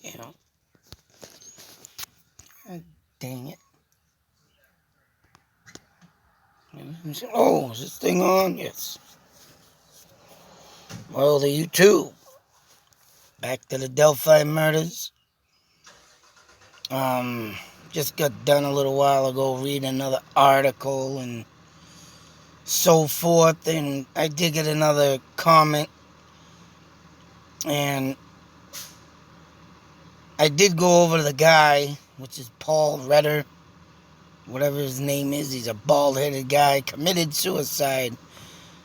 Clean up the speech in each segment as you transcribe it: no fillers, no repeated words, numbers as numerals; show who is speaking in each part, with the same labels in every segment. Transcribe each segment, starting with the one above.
Speaker 1: Yeah. God dang it. Oh, is this thing on? Yes. Well, the YouTube. Back to the Delphi murders. Just got done a little while ago reading another article and so forth, and I did get another comment, and I did go over to the guy, which is Paul Etter, whatever his name is. He's a bald-headed guy, committed suicide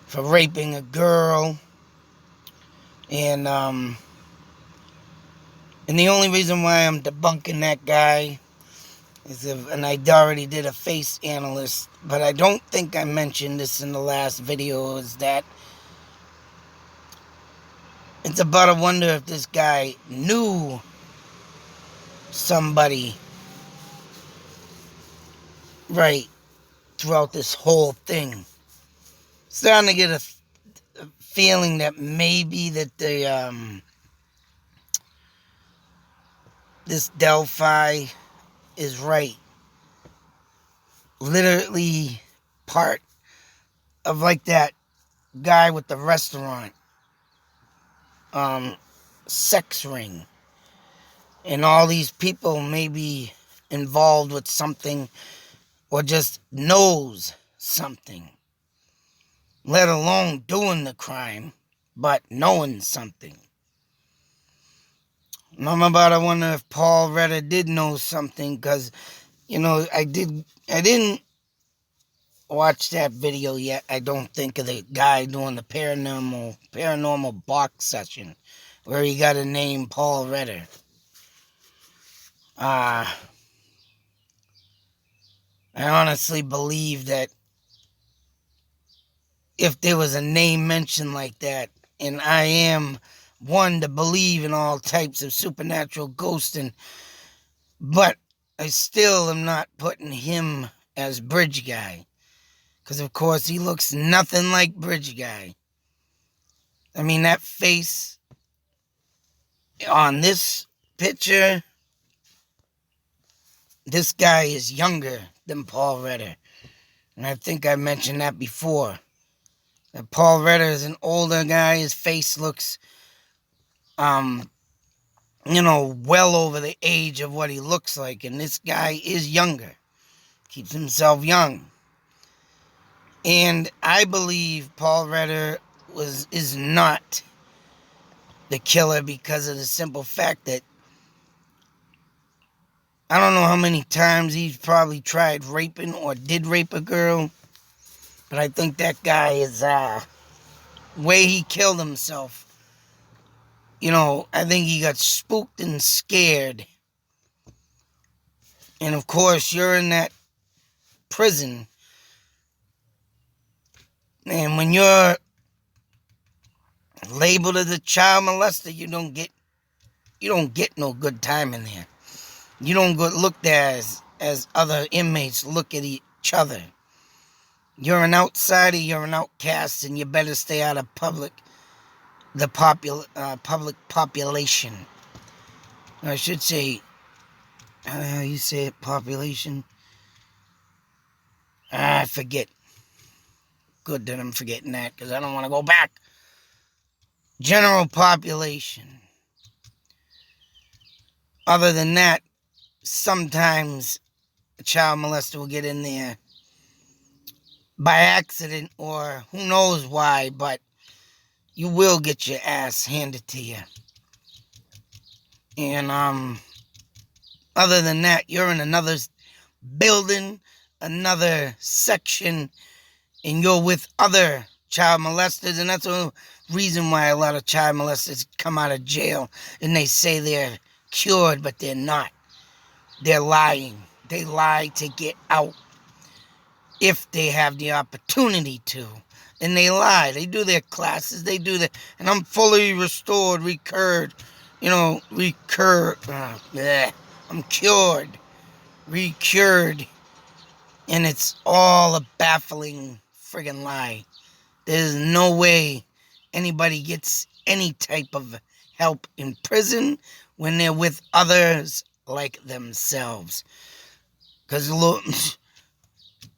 Speaker 1: for raping a girl, and the only reason why I'm debunking that guy is and I already did a face analyst, but I don't think I mentioned this in the last video, is that it's about I wonder if this guy knew somebody right throughout this whole thing. Starting to get a feeling that maybe that this Delphi is right. Literally part of like that guy with the restaurant sex ring. And all these people may be involved with something or just knows something. Let alone doing the crime, but knowing something. And I'm about to wonder if Paul Etter did know something, because, I didn't watch that video yet, I don't think, of the guy doing the paranormal box session, where he got a name, Paul Etter. I honestly believe that if there was a name mentioned like that, and I am one to believe in all types of supernatural ghosting, but I still am not putting him as Bridge Guy, because of course he looks nothing like Bridge Guy. I mean, that face on this picture, this guy is younger than Paul Etter, and I think I mentioned that before. That Paul Etter is an older guy. His face looks well over the age of what he looks like. And this guy is younger. Keeps himself young. And I believe Paul Etter is not the killer, because of the simple fact that I don't know how many times he's probably tried raping or did rape a girl. But I think that guy is, way he killed himself. I think he got spooked and scared. And of course, you're in that prison. And when you're labeled as a child molester, you don't get no good time in there. You don't get looked at as other inmates look at each other. You're an outsider, you're an outcast, and you better stay out of public population. I should say, how the hell you say it, population? I forget. Good that I'm forgetting that, because I don't want to go back. General population. Other than that, sometimes a child molester will get in there by accident, or who knows why, but you will get your ass handed to you. And other than that, you're in another building, another section, and you're with other child molesters. And that's the reason why a lot of child molesters come out of jail and they say they're cured, but they're not. They're lying. They lie to get out if they have the opportunity to. And they lie. They do their classes. They do that. And I'm fully restored, recurred. I'm cured. Recured. And it's all a baffling friggin' lie. There's no way anybody gets any type of help in prison when they're with others like themselves. Because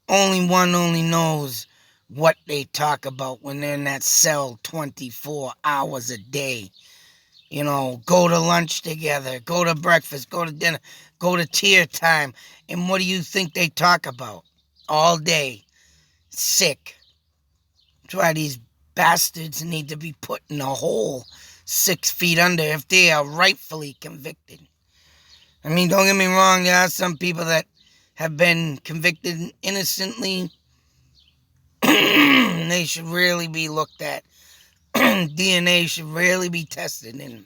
Speaker 1: only knows what they talk about when they're in that cell 24 hours a day. You know, go to lunch together, go to breakfast, go to dinner, go to tear time. And what do you think they talk about? All day. Sick. That's why these bastards need to be put in a hole 6 feet under if they are rightfully convicted. I mean, don't get me wrong, there are some people that have been convicted innocently. They should really be looked at. DNA should really be tested in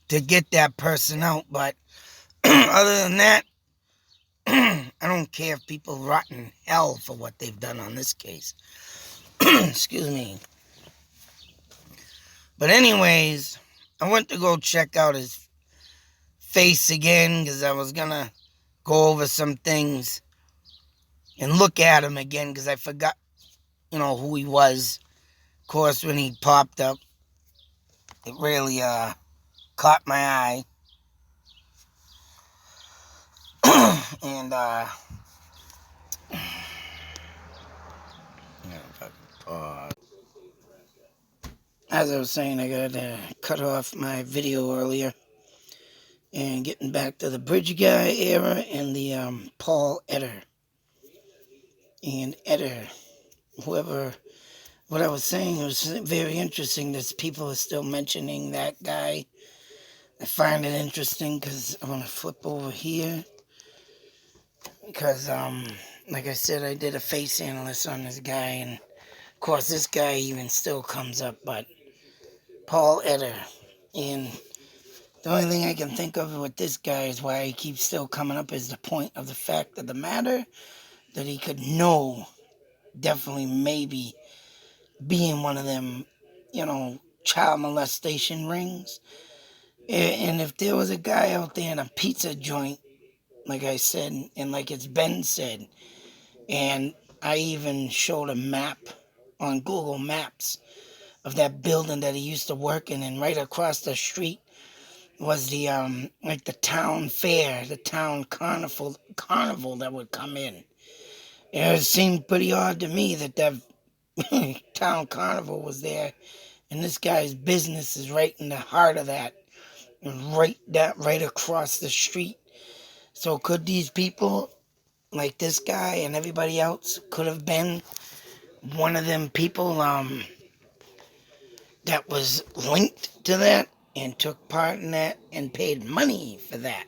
Speaker 1: to get that person out. But other than that, I don't care if people rot in hell for what they've done on this case. Excuse me. But anyways, I went to go check out his face again because I was going to go over some things and look at him again because I forgot, who he was. Of course, when he popped up, it really caught my eye. And, if I can pause. As I was saying, I got to cut off my video earlier. And getting back to the bridge guy era and the Paul Etter. And Etter, what I was saying was very interesting that people are still mentioning that guy. I find it interesting because I'm going to flip over here. Because, like I said, I did a face analysis on this guy. And, of course, this guy even still comes up. But Paul Etter. And the only thing I can think of with this guy is why he keeps still coming up is the point of the fact of the matter that he could definitely maybe be in one of them, child molestation rings. And if there was a guy out there in a pizza joint, like I said, and like it's been said, and I even showed a map on Google Maps of that building that he used to work in, and right across the street was the like the town fair, the town carnival that would come in. It seemed pretty odd to me that town carnival was there, and this guy's business is right in the heart of that, right across the street. So could these people, like this guy and everybody else, could have been one of them people that was linked to that and took part in that and paid money for that?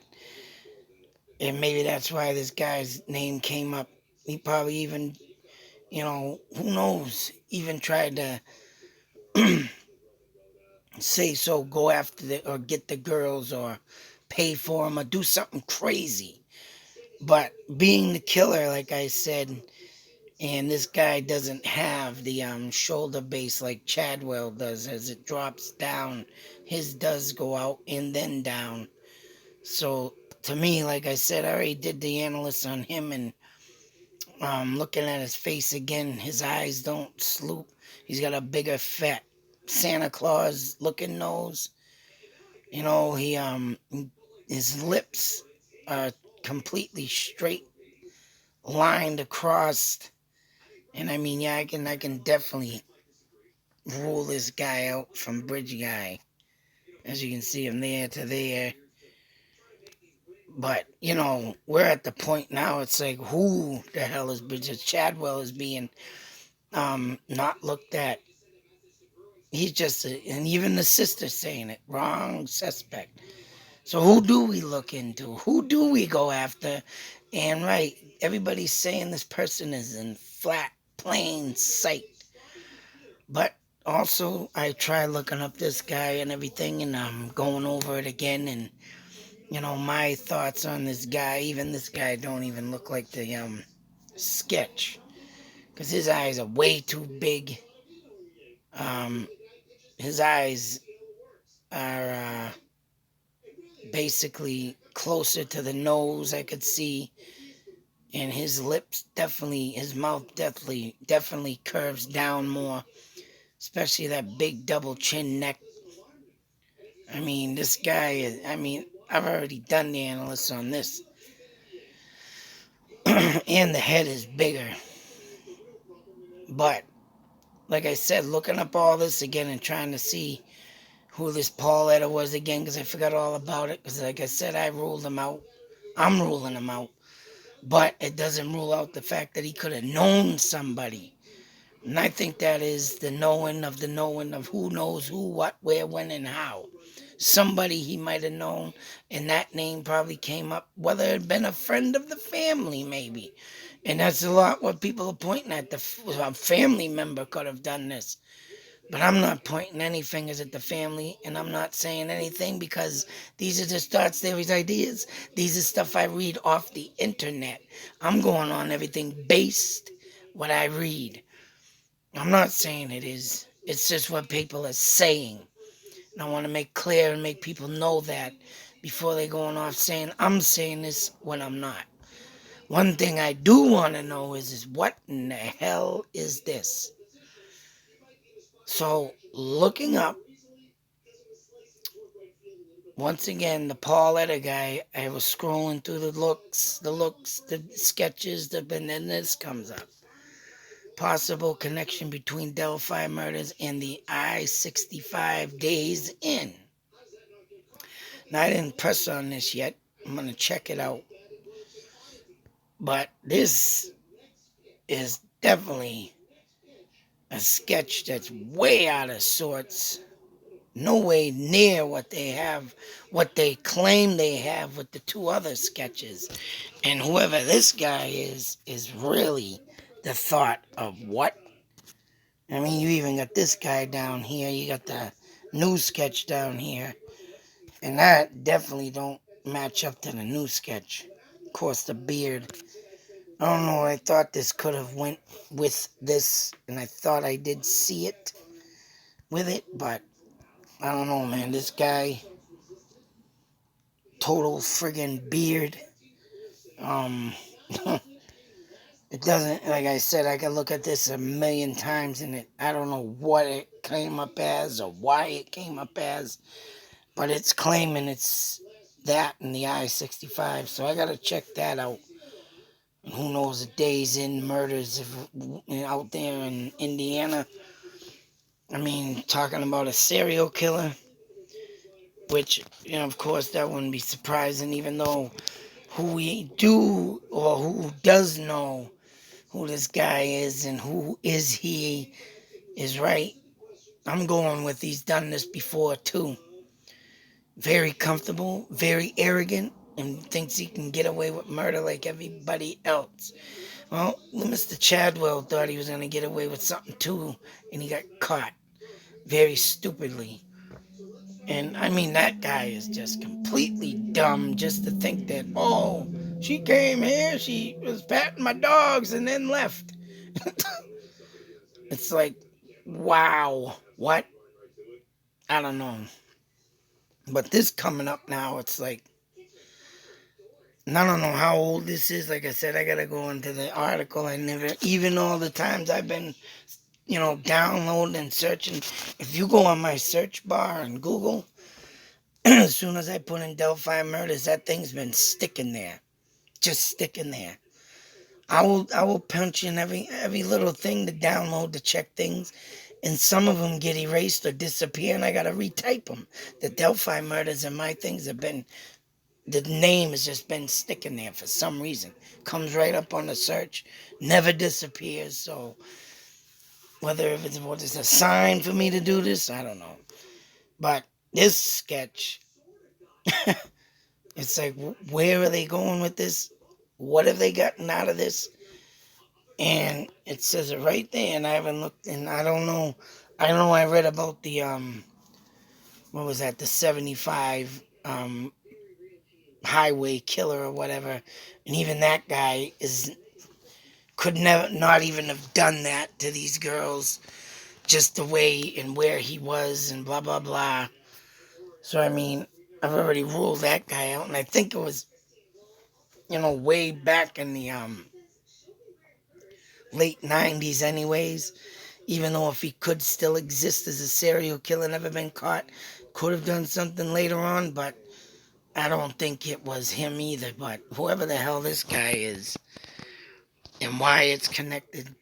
Speaker 1: And maybe that's why this guy's name came up. He probably even, who knows, even tried to say so, go after or get the girls or pay for them or do something crazy. But being the killer, like I said, and this guy doesn't have the shoulder base like Chadwell does. As it drops down, his does go out and then down. So to me, like I said, I already did the analysis on him, and looking at his face again, his eyes don't sloop. He's got a bigger, fat Santa Claus looking nose. His lips are completely straight, lined across. And I mean, yeah, I can definitely rule this guy out from Bridge Guy. As you can see him there to there. But, we're at the point now, it's like, who the hell is Bridges? Chadwell is being not looked at. He's just, and even the sister saying it, wrong suspect. So who do we look into? Who do we go after? And right, everybody's saying this person is in flat, plain sight. But also, I tried looking up this guy and everything, and I'm going over it again, and my thoughts on this guy. Even this guy don't even look like the sketch, because his eyes are way too big. His eyes are basically closer to the nose, I could see, and his lips his mouth definitely curves down more, especially that big double chin neck. I mean, this guy is, I mean, I've already done the analysis on this. And the head is bigger. But, like I said, looking up all this again and trying to see who this Paul Etter was again, because I forgot all about it. Because, like I said, I ruled him out. I'm ruling him out. But it doesn't rule out the fact that he could have known somebody. And I think that is the knowing of who knows who, what, where, when, and how. Somebody he might have known, and that name probably came up, whether it had been a friend of the family, maybe. And that's a lot what people are pointing at. A family member could have done this. But I'm not pointing any fingers at the family, and I'm not saying anything because these are just thoughts, theories, ideas. These are stuff I read off the internet. I'm going on everything based what I read. I'm not saying it is. It's just what people are saying. And I want to make clear and make people know that before they going off saying I'm saying this when I'm not. One thing I do want to know is what in the hell is this? So, looking up, once again, the Paul Etter guy, I was scrolling through the sketches, and then this comes up. Possible connection between Delphi murders and the I-65 Days In. Now, I didn't press on this yet. I'm going to check it out. But this is definitely a sketch that's way out of sorts. No way near what they have, what they claim they have with the two other sketches. And whoever this guy is really the thought of what? I mean, you even got this guy down here. You got the new sketch down here. And that definitely don't match up to the new sketch. Of course, the beard. I don't know. I thought this could have went with this, and I thought I did see it with it, but I don't know, man. This guy, total friggin' beard. It doesn't, like I said, I could look at this a million times, and I don't know what it came up as or why it came up as, but it's claiming it's that in the I-65, so I gotta check that out. And who knows, the Days In murders out there in Indiana. I mean, talking about a serial killer, which, of course, that wouldn't be surprising, even though who we do or who does know who this guy is and who is he is right. I'm going with he's done this before, too. Very comfortable, very arrogant, and thinks he can get away with murder like everybody else. Well, Mr. Chadwell thought he was going to get away with something, too, and he got caught very stupidly. And I mean, that guy is just completely dumb just to think that, oh, she came here, she was patting my dogs and then left. It's like, wow, what? I don't know. But this coming up now, it's like, I don't know how old this is. Like I said, I gotta go into the article. I never, even all the times I've been, downloading and searching. If you go on my search bar on Google, as soon as I put in Delphi murders, that thing's been sticking there, just sticking there. I will punch in every little thing to download to check things, and some of them get erased or disappear, and I gotta retype them. The Delphi murders and my things have been, the name has just been sticking there for some reason. Comes right up on the search, never disappears. So whether if it's what is a sign for me to do this, I don't know. But this sketch, it's like, where are they going with this? What have they gotten out of this? And it says it right there, and I haven't looked, and I don't know. I know I read about the what was that? The 75 highway killer or whatever, and even that guy could never, not even have done that to these girls, just the way and where he was and blah blah blah. So I mean, I've already ruled that guy out, and I think it was, way back in the late 90s anyways. Even though if he could still exist as a serial killer, never been caught, could have done something later on, but I don't think it was him either. But whoever the hell this guy is and why it's connected,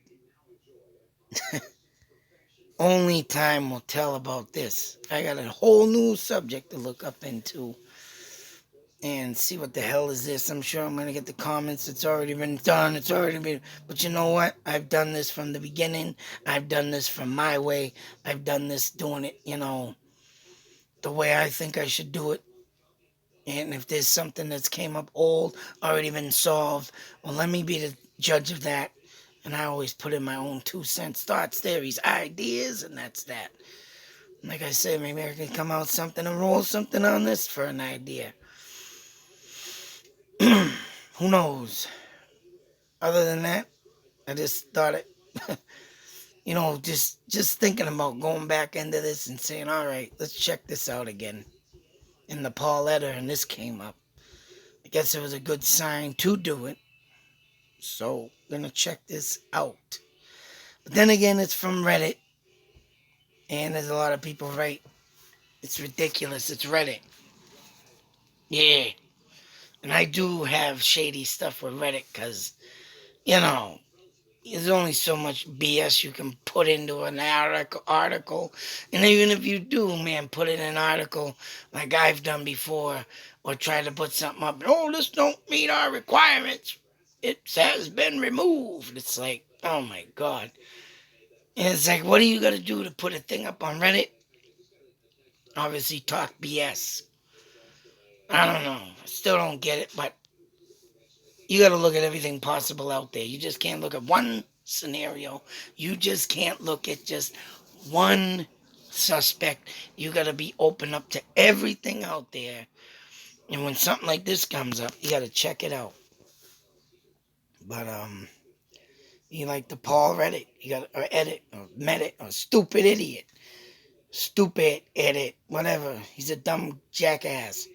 Speaker 1: only time will tell about this. I got a whole new subject to look up into and see what the hell is this. I'm sure I'm going to get the comments. It's already been done. It's already been. But you know what? I've done this from the beginning. I've done this from my way. I've done this doing it, the way I think I should do it. And if there's something that's came up old, already been solved, well, let me be the judge of that. And I always put in my own 2 cents, thoughts, theories, ideas, and that's that. Like I said, maybe I can come out something and roll something on this for an idea. Who knows? Other than that, I just thought it, just thinking about going back into this and saying, all right, let's check this out again. And the Paul Etter, and this came up. I guess it was a good sign to do it. So, gonna check this out. But then again, it's from Reddit. And there's a lot of people right. It's ridiculous. It's Reddit. Yeah. And I do have shady stuff with Reddit because, there's only so much BS you can put into an article. And even if you do, man, put in an article like I've done before or try to put something up. Oh, this don't meet our requirements. It has been removed. It's like, oh my God. And it's like, what are you going to do to put a thing up on Reddit? Obviously, talk BS. I don't know. I still don't get it, but you got to look at everything possible out there. You just can't look at one scenario. You just can't look at just one suspect. You got to be open up to everything out there. And when something like this comes up, you got to check it out. But you like the Paul Reddit, you got or edit or Medit or stupid idiot, stupid edit, whatever. He's a dumb jackass.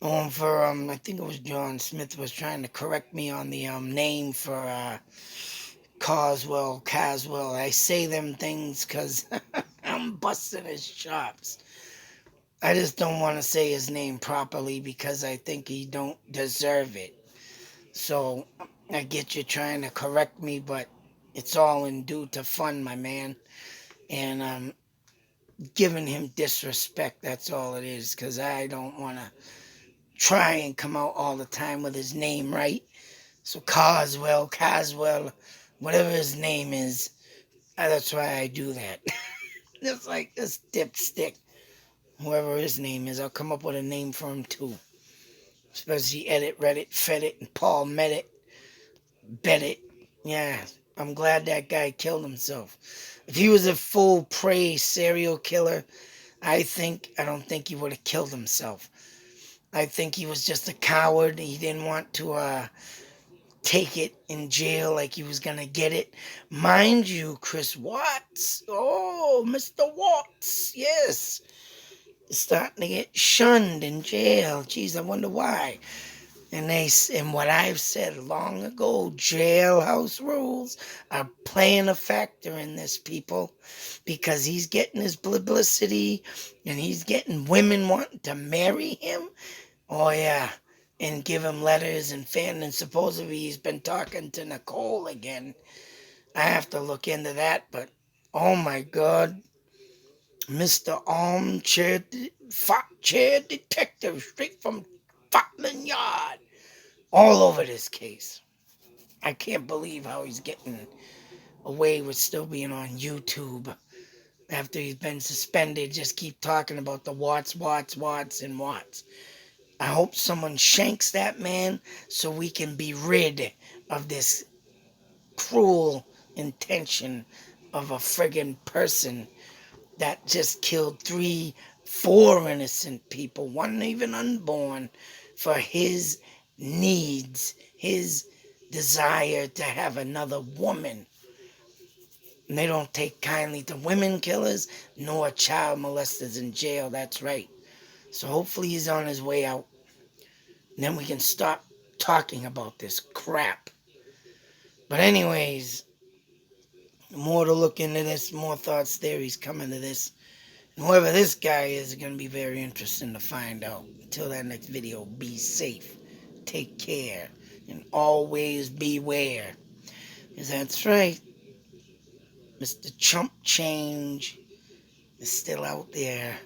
Speaker 1: For I think it was John Smith was trying to correct me on the name for Caswell. I say them things because I'm busting his chops. I just don't want to say his name properly because I think he don't deserve it. So I get you trying to correct me, but it's all in due to fun, my man. And giving him disrespect, that's all it is, because I don't want to try and come out all the time with his name right. So Caswell, whatever his name is, that's why I do that. Just like this dipstick, whoever his name is, I'll come up with a name for him too. Especially Edit, Reddit, Fedit, and Paul Medit, Bedit. Yeah, I'm glad that guy killed himself. If he was a full prey serial killer, I don't think he would have killed himself. I think he was just a coward. He didn't want to take it in jail like he was going to get it. Mind you, Chris Watts. Oh, Mr. Watts. Yes. Starting to get shunned in jail. Jeez, I wonder why. And what I've said long ago, jailhouse rules are playing a factor in this, people, because he's getting his publicity and he's getting women wanting to marry him. Oh yeah, and give him letters and supposedly he's been talking to Nicole again. I have to look into that, but oh my God, Mr. Armchair Chair Detective, straight from Scotland Yard, all over this case. I can't believe how he's getting away with still being on YouTube after he's been suspended. Just keep talking about the Watts, and Watts. I hope someone shanks that man so we can be rid of this cruel intention of a friggin' person that just killed 4 innocent people, one even unborn, for his needs, his desire to have another woman. And they don't take kindly to women killers nor child molesters in jail, that's right. So hopefully he's on his way out. And then we can stop talking about this crap. But anyways, more to look into this, more thoughts, theories coming to this. And whoever this guy is going to be very interesting to find out. Until that next video, be safe, take care, and always beware. Because that's right, Mr. Chump Change is still out there,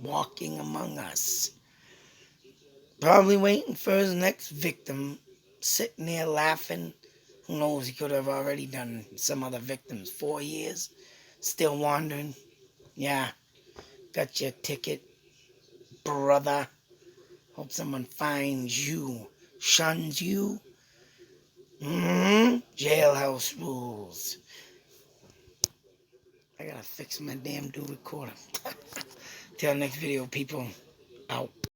Speaker 1: walking among us. Probably waiting for his next victim, sitting there laughing. Who knows, he could have already done some other victims. 4 years, still wandering. Yeah, got your ticket, brother. Hope someone finds you, shuns you. Jailhouse rules. I gotta fix my damn do recorder. Till next video, people. Out.